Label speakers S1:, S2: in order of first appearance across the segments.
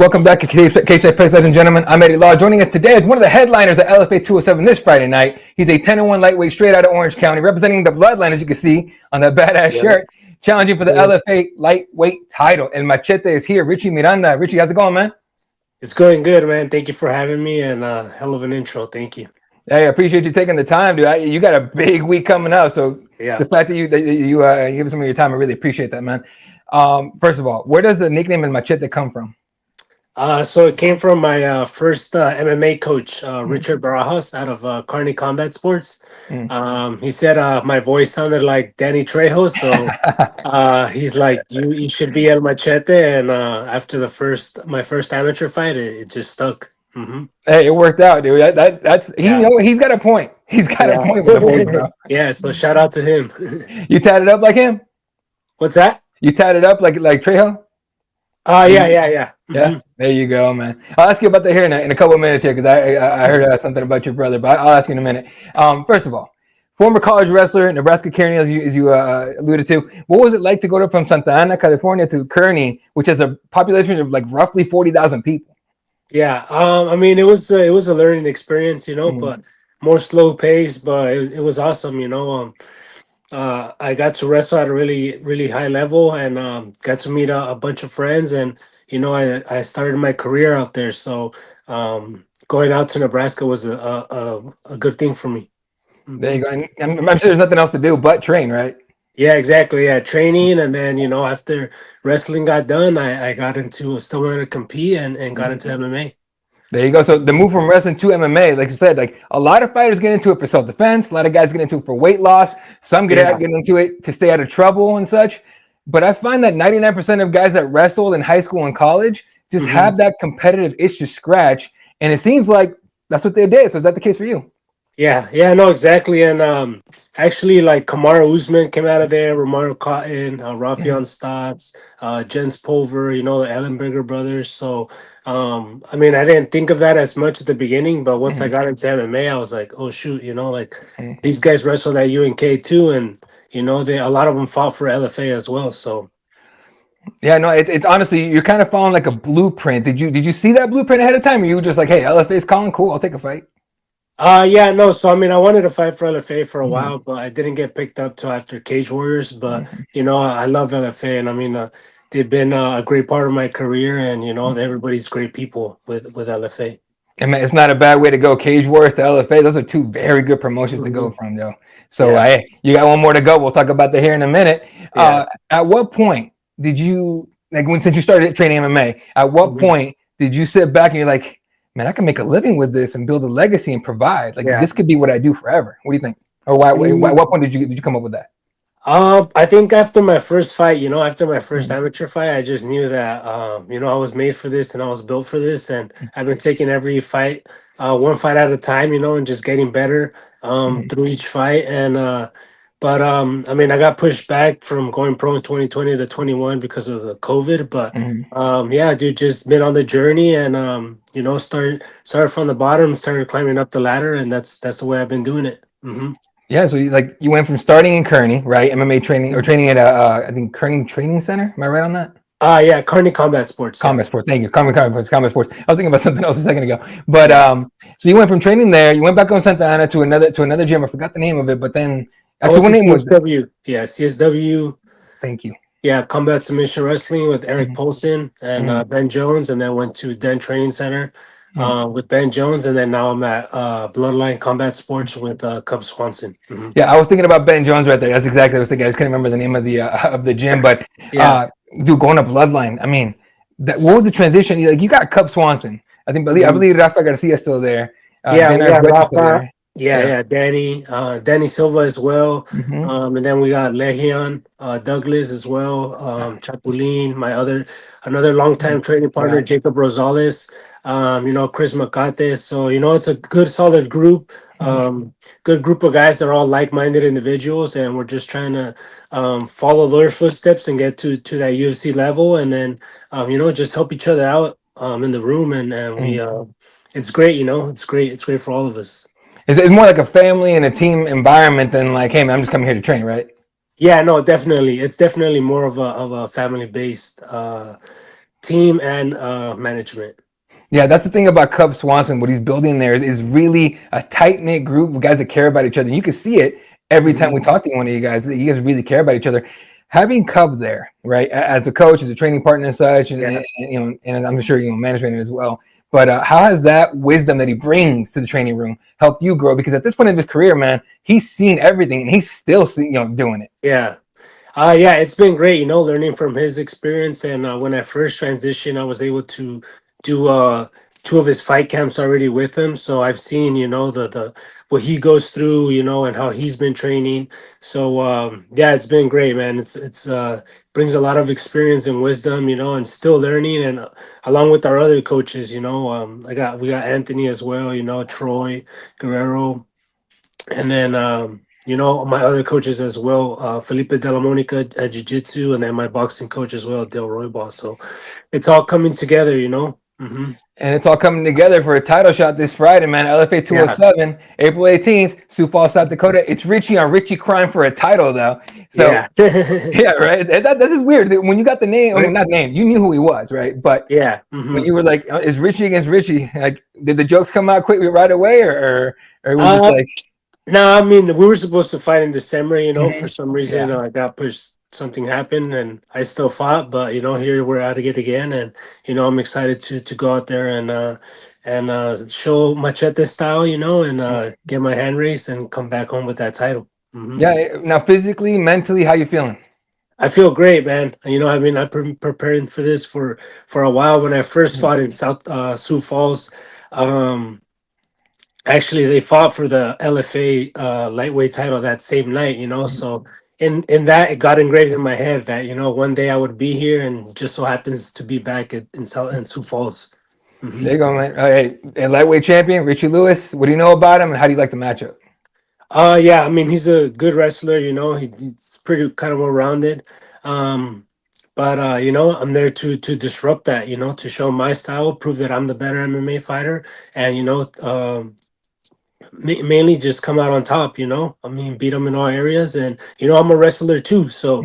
S1: Welcome back to K-Side Place, ladies and gentlemen. I'm Eddie Law. Joining us today is one of the headliners at LFA 207 this Friday night. He's a 10-1 lightweight straight out of Orange County, representing the Bloodline, as you can see on that badass shirt, challenging for the LFA lightweight title. And Machete is here. Richie Miranda. Richie, how's it going, man?
S2: It's going good, man. Thank you for having me, and hell of an intro. Thank you.
S1: Hey, I appreciate you taking the time, dude. You got a big week coming up, so the fact that you give us some of your time, I really appreciate that, man. First of all, where does the nickname and Machete come from?
S2: So it came from my first MMA coach, Richard Barajas, out of Kearney Combat Sports. He said my voice sounded like Danny Trejo, so he's like, "You should be El Machete." And after my first amateur fight, it just stuck. Mm-hmm.
S1: Hey, it worked out, dude. That's he's got a point. He's got a point with the voice, bro.
S2: Yeah, so shout out to him.
S1: You tatted up like him?
S2: What's that?
S1: You tatted up like Trejo?
S2: Yeah. Mm-hmm.
S1: Yeah, there you go, man. I'll ask you about that here in a couple of minutes here because I heard something about your brother, but I'll ask you in a minute. First of all, former college wrestler, Nebraska Kearney, as you alluded to. What was it like to go from Santa Ana, California, to Kearney, which has a population of like roughly 40,000 people?
S2: Yeah, I mean, it was a learning experience, but more slow pace, but it was awesome, I got to wrestle at a really, really high level and got to meet a bunch of friends. And, I started my career out there. So going out to Nebraska was a good thing for me.
S1: There you go. And I'm sure there's nothing else to do but train, right?
S2: Yeah, exactly. Yeah, training. And then, after wrestling got done, I got into still wanted to compete and got into MMA.
S1: There you go. So the move from wrestling to MMA, like you said, like a lot of fighters get into it for self-defense. A lot of guys get into it for weight loss. Some get into it to stay out of trouble and such. But I find that 99% of guys that wrestled in high school and college just have that competitive itch to scratch. And it seems like that's what they did. So is that the case for you?
S2: Yeah, no, exactly. And actually, like Kamaru Usman came out of there, Romano Cotton, Rafion Stotts, Jens Pulver, the Ellenberger brothers. So, I mean, I didn't think of that as much at the beginning, but once I got into MMA, I was like, oh shoot, these guys wrestled at UNK too, and a lot of them fought for LFA as well. So.
S1: Yeah, no, it's honestly, you're kind of following like a blueprint. Did you see that blueprint ahead of time, or you were just like, hey, LFA's calling, cool, I'll take a fight?
S2: Yeah, no. So I mean, I wanted to fight for LFA for a while, but I didn't get picked up till after Cage Warriors. But I love LFA, and I mean, they've been a great part of my career, and everybody's great people with LFA.
S1: I mean, it's not a bad way to go. Cage Warriors to LFA; those are two very good promotions to go from, though. So, you got one more to go. We'll talk about that here in a minute. At what point did you since you started training MMA? At what point did you sit back and you're like, man, I can make a living with this and build a legacy and provide. This could be what I do forever. What do you think? Or why? At what point did you come up with that?
S2: I think after my first fight, after my first amateur fight, I just knew that I was made for this and I was built for this, and I've been taking every fight one fight at a time, and just getting better through each fight. And but I mean, I got pushed back from going pro in 2020 to 21 because of the COVID. But yeah, dude, just been on the journey and started from the bottom, started climbing up the ladder, and that's the way I've been doing it.
S1: Yeah, so you went from starting in Kearney, right? MMA training or training at I think Kearney Training Center. Am I right on that?
S2: Yeah, Kearney Combat Sports.
S1: Combat Sports. Thank you, Combat Sports. I was thinking about something else a second ago, but so you went from training there, you went back on Santa Ana to another gym. I forgot the name of it, but then.
S2: Actually, what name was it? Yeah, CSW.
S1: Thank you.
S2: Yeah, Combat Submission Wrestling with Eric Polson and Ben Jones, and then went to Den Training Center with Ben Jones, and then now I'm at Bloodline Combat Sports with Cub Swanson.
S1: Yeah, I was thinking about Ben Jones right there. That's exactly what I was thinking. I just couldn't remember the name of the gym, but dude, going to Bloodline. I mean, what was the transition? You got Cub Swanson. I believe Rafa Garcia is still there.
S2: Rafa. Yeah, Danny Silva as well. And then we got Legion, Douglas as well, Chapulin, another longtime training partner, Jacob Rosales, Chris Macate. So, it's a good solid group, good group of guys that are all like-minded individuals, and we're just trying to follow their footsteps and get to that UFC level, and then just help each other out in the room, and we it's great, it's great for all of us.
S1: It's more like a family and a team environment than like, hey man, I'm just coming here to train, right?
S2: Yeah, no, definitely. It's definitely more of a family based team and management.
S1: Yeah, that's the thing about Cub Swanson. What he's building there is really a tight knit group of guys that care about each other. And you can see it every time we talk to one of you guys. You guys really care about each other. Having Cub there, right, as the coach, as a training partner and such, and you know, and I'm sure management as well. But how has that wisdom that he brings to the training room helped you grow? Because at this point in his career, man, he's seen everything and he's still doing it.
S2: Yeah. Yeah, it's been great, learning from his experience. And when I first transitioned, I was able to do two of his fight camps already with him. So I've seen, the what he goes through, and how he's been training. So yeah, it's been great, man. It's brings a lot of experience and wisdom, and still learning. And along with our other coaches, we got Anthony as well, Troy Guerrero, and then my other coaches as well, Felipe de la Monica at jiu-jitsu, and then my boxing coach as well, Del Roybal. So it's all coming together.
S1: And it's all coming together for a title shot this Friday, man. LFA
S2: Yeah.
S1: 207, April 18th, Sioux Falls, South Dakota. It's Richie on Richie crying for a title, though. So,
S2: Yeah.
S1: yeah, right. This is weird. When you got the name, I mean, not name, you knew who he was, right? But
S2: Yeah.
S1: when you were like, is Richie against Richie? Like, did the jokes come out quickly right away, or we just like?
S2: No, I mean, we were supposed to fight in December. For some reason,
S1: Yeah.
S2: I got pushed. Something happened, and I still fought. But here we're at it again, and I'm excited to go out there and show Machete style, and get my hand raised and come back home with that title.
S1: Yeah. Now, physically, mentally, how you feeling?
S2: I feel great, man. I mean, I've been preparing for this for a while. When I first fought in South Sioux Falls, um, actually they fought for the LFA lightweight title that same night. So in that it got engraved in my head that one day I would be here, and just so happens to be back in Sioux Falls.
S1: There you go, man. Hey, a lightweight champion, Richie Lewis. What do you know about him, and how do you like the matchup?
S2: Yeah, I mean, he's a good wrestler. He's pretty kind of well rounded. Um, but I'm there to disrupt that. To show my style, prove that I'm the better MMA fighter, and mainly just come out on top. I mean, beat them in all areas, and I'm a wrestler too. So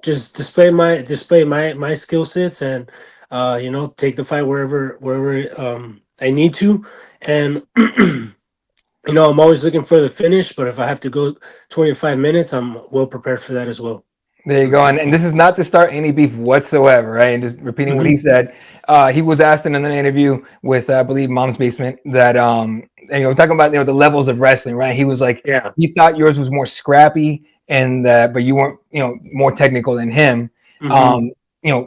S2: just display my skill sets, and take the fight wherever I need to, and. I'm always looking for the finish, but if I have to go 25 minutes, I'm well prepared for that as well.
S1: There you go. And this is not to start any beef whatsoever, right? And just repeating what he
S2: Mm-hmm.
S1: said. He was asked in an interview with, I believe, Mom's Basement that, talking about, the levels of wrestling, right? He was like,
S2: Yeah.
S1: he thought yours was more scrappy and, but you weren't, more technical than him.
S2: Mm-hmm.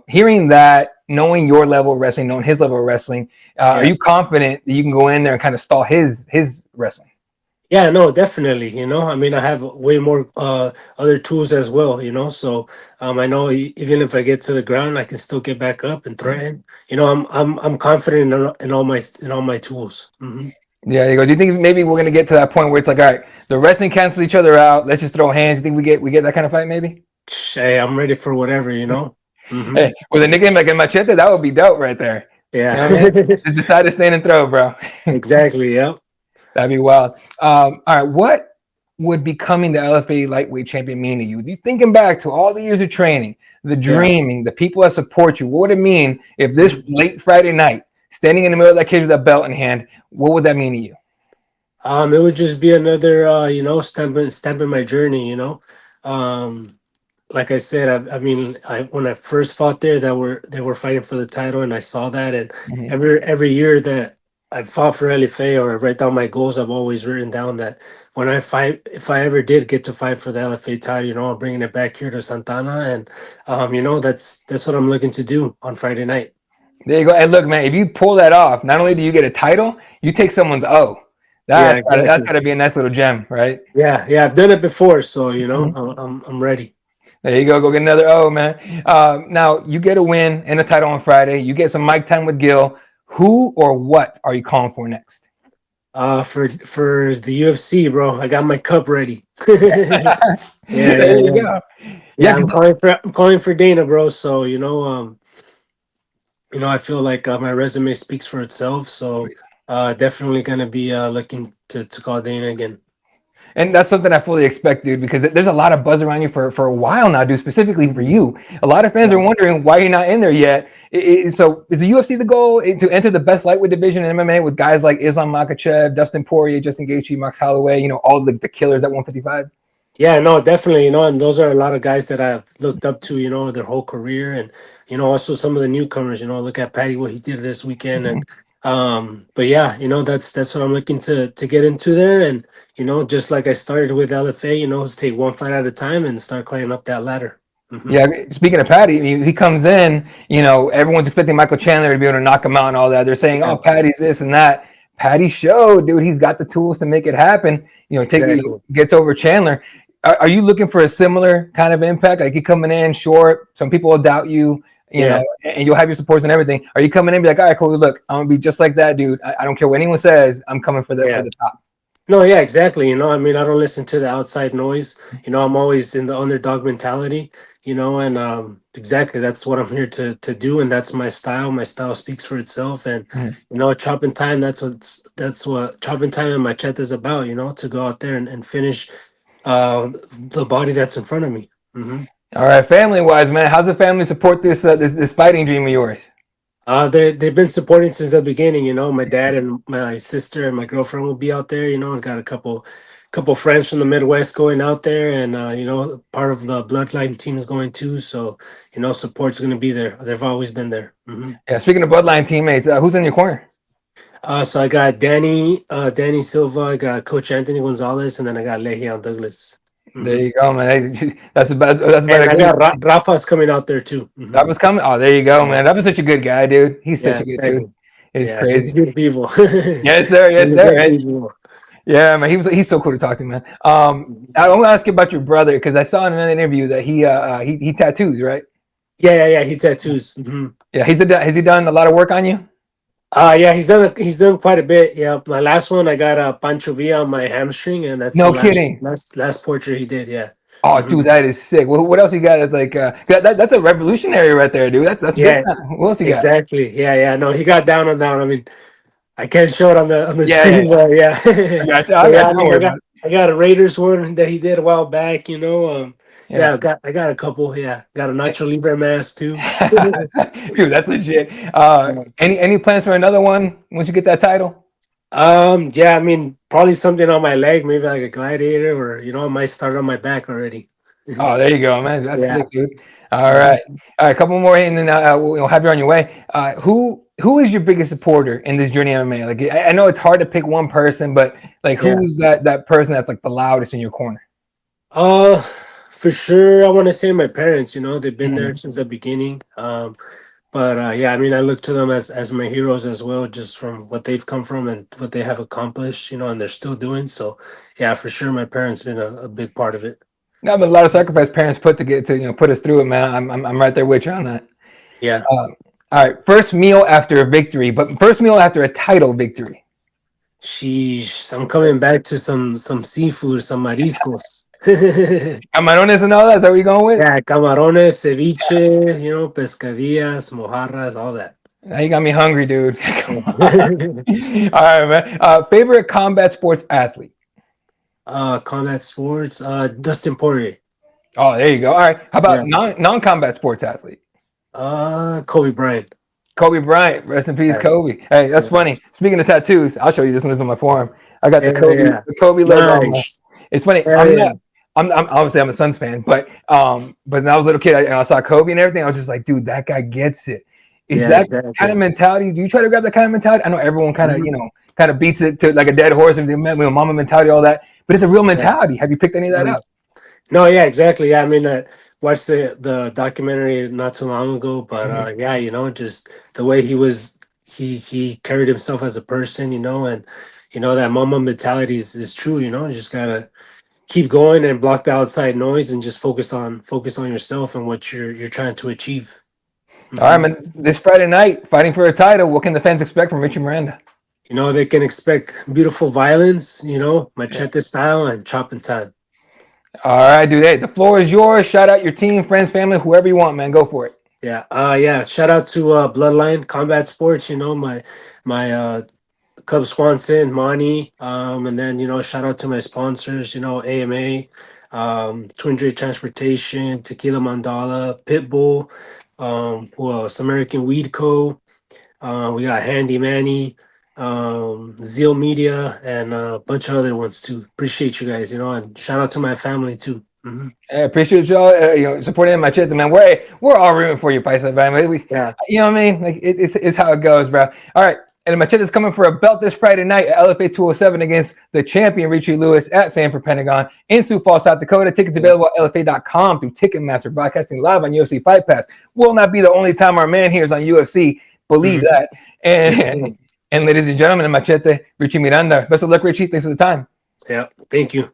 S1: Hearing that, knowing your level of wrestling, knowing his level of wrestling, are
S2: Yeah.
S1: you confident that you can go in there and kind of stall his wrestling?
S2: Yeah, no, definitely. I mean, I have way more other tools as well, so I know even if I get to the ground, I can still get back up and threaten. I'm confident in all my tools.
S1: Yeah, you go. Do you think maybe we're gonna get to that point where it's like, all right, the wrestling cancels each other out. Let's just throw hands. You think we get that kind of fight, maybe?
S2: Hey, I'm ready for whatever.
S1: Hey, with a nickname like El Machete, that would be dope right there.
S2: Yeah.
S1: You know what I mean? Just decide to stand and throw, bro.
S2: Exactly. Yep.
S1: That'd be wild. All right, what would becoming the LFA lightweight champion mean to you? You thinking back to all the years of training, the
S2: Yeah.
S1: dreaming, the people that support you. What would it mean if this late Friday night, standing in the middle of that cage with that belt in hand, what would that mean to you?
S2: It would just be another, stamp in my journey. Like I said, I mean, when I first fought there, that they were fighting for the title, and I saw that, and
S1: Mhm.
S2: every year that I fought for LFA or I write down my goals, I've always written down that when I fight, if I ever did get to fight for the LFA title, I'm bringing it back here to Santana, and that's what I'm looking to do on Friday night.
S1: There you go. And look, man, if you pull that off, not only do you get a title, you take someone's O.
S2: Yeah,
S1: That's
S2: exactly.
S1: gotta be a nice little gem, right?
S2: Yeah, yeah, I've done it before, so
S1: Mhm.
S2: I'm ready.
S1: There you go. Go get another O, man. Now you get a win and a title on Friday. You get some mic time with Gil. Who or what are you calling for next?
S2: For the UFC, bro, I got my cup ready. Yeah,
S1: There
S2: yeah,
S1: you
S2: yeah.
S1: go. Yeah,
S2: Yeah, I'm calling for Dana, bro. So I feel like my resume speaks for itself. So definitely gonna be looking to call Dana again.
S1: And that's something I fully expect, dude, because there's a lot of buzz around you for a while now, dude, specifically for you. A lot of fans are wondering why you're not in there yet. So is the UFC the goal to enter the best lightweight division in MMA with guys like Islam Makhachev, Dustin Poirier, Justin Gaethje, Max Holloway, all the killers at 155?
S2: Yeah, no, definitely, and those are a lot of guys that I've looked up to, their whole career. And, also some of the newcomers, look at Patty, what he did this weekend. And, but yeah, that's what I'm looking to get into there. And, just like I started with LFA, just take one fight at a time and start climbing up that ladder. Mm-hmm.
S1: Yeah, speaking of Patty, he comes in, everyone's expecting Michael Chandler to be able to knock him out and all that. They're saying, oh, Patty's this and that. Patty showed, dude, he's got the tools to make it happen. Gets over Chandler. Are you looking for a similar kind of impact? Like you coming in short, some people will doubt you, and you'll have your supports and everything. Are you coming in and be like, all right, cool, look, I'm gonna be just like that dude. I don't care what anyone says. I'm coming for the top.
S2: No, yeah, exactly. I don't listen to the outside noise. I'm always in the underdog mentality, and exactly that's what I'm here to do. And that's my style. My style speaks for itself. And, chopping time, that's what chopping time and machete is about, to go out there and finish the body that's in front of me. Mm-hmm.
S1: All right, family wise, man, how's the family support this this fighting dream of yours?
S2: They've been supporting since the beginning. My dad and my sister and my girlfriend will be out there. And got a couple friends from the Midwest going out there, and part of the Bloodline team is going too. So support's going to be there. They've always been there. Mm-hmm.
S1: Yeah. Speaking of Bloodline teammates, who's in your corner?
S2: So I got Danny Silva, I got Coach Anthony Gonzalez, and then I got Lehian Douglas.
S1: Mm-hmm. There you go, man. That's about.
S2: I got Rafa's coming out there too. Mm-hmm.
S1: Rafa's coming. Oh, there you go, man. Rafa's such a good guy, dude. He's such a good dude. It's crazy.
S2: Good people.
S1: Yes, sir. Yes, sir. Yeah, man. He's so cool to talk to, man. I want to ask you about your brother because I saw in another interview that he tattoos, right?
S2: Yeah. He tattoos. Mm-hmm.
S1: Yeah, has he done a lot of work on you?
S2: Yeah, he's done quite a bit. Yeah, my last one I got a Pancho Villa on my hamstring, and that's
S1: no kidding.
S2: Last portrait he did. Yeah.
S1: Oh, dude, that is sick. What else you got? That's like that's a revolutionary right there, dude. That's big. What else you got?
S2: Exactly. Yeah. No, he got down on down. I mean, I can't show it on the screen, but yeah. I got a Raiders one that he did a while back. I got a couple. Yeah, got a Nacho Libre mask too.
S1: Dude, that's legit. Any plans for another one once you get that title?
S2: Yeah, I mean, probably something on my leg, maybe like a gladiator, or I might start on my back already.
S1: Oh, there you go, man. That's sick, dude. All right, a couple more, and then we'll have you on your way. Who is your biggest supporter in this journey of MMA? Like, I know it's hard to pick one person, but like, who's that person that's like the loudest in your corner?
S2: For sure, I want to say my parents. They've been there since the beginning. But yeah, I mean, I look to them as my heroes as well, just from what they've come from and what they have accomplished, and they're still doing. So yeah, for sure, my parents been a big part of it.
S1: No, but a lot of sacrifice parents put to put us through it, man. I'm right there with you on that.
S2: Yeah.
S1: All right, first meal after a victory, but first meal after a title victory.
S2: Sheesh, I'm coming back to some seafood, some mariscos.
S1: Camarones and all that. Is that what you're going with?
S2: Yeah, camarones, ceviche, pescadillas, mojarras, all that.
S1: Now you got me hungry, dude. All right, man. Favorite combat sports athlete?
S2: Combat sports, Dustin Poirier.
S1: Oh, there you go. All right. How about non-combat sports athlete?
S2: Kobe Bryant.
S1: Kobe Bryant. Rest in peace, Kobe. Hey, that's funny. Speaking of tattoos, I'll show you this one. This is on my forearm. I got the Kobe logo. Nice. It's funny. I'm obviously I'm a Suns fan, but when I was a little kid, I saw Kobe and everything. I was just like, dude, that guy gets it. Is that kind of mentality? Do you try to grab that kind of mentality? I know everyone kind of beats it to like a dead horse and the mama mentality, all that, but it's a real mentality. Have you picked any of that up?
S2: No, yeah, exactly. Yeah, I mean, I watched the documentary not too long ago, but just the way he carried himself as a person, and that mama mentality is true. You just gotta keep going and block the outside noise and just focus on yourself and what you're trying to achieve.
S1: All right, man. This Friday night, fighting for a title. What can the fans expect from Richie Miranda?
S2: They can expect beautiful violence. Machete style and chopping time.
S1: All right, dude. Hey, the floor is yours. Shout out your team, friends, family, whoever you want, man. Go for it.
S2: Yeah. Shout out to Bloodline Combat Sports. My Cub Swanson, Monty, and then shout out to my sponsors, AMA, Twin Drake Transportation, Tequila Mandala, Pitbull, who else? American Weed Co. We got Handy Manny, Zeal Media, and a bunch of other ones too. Appreciate you guys, and shout out to my family too. Mm-hmm.
S1: I appreciate y'all, supporting Machete, man. We're all rooting for you, Paisa, man.
S2: Yeah.
S1: You know what I mean? Like it's how it goes, bro. All right. And Machete's coming for a belt this Friday night at LFA 207 against the champion Richie Lewis at Sanford Pentagon in Sioux Falls, South Dakota. Tickets available at LFA.com through Ticketmaster, broadcasting live on UFC Fight Pass. Will not be the only time our man here is on UFC. Believe that. And ladies and gentlemen, Machete, Richie Miranda. Best of luck, Richie. Thanks for the time.
S2: Yeah. Thank you.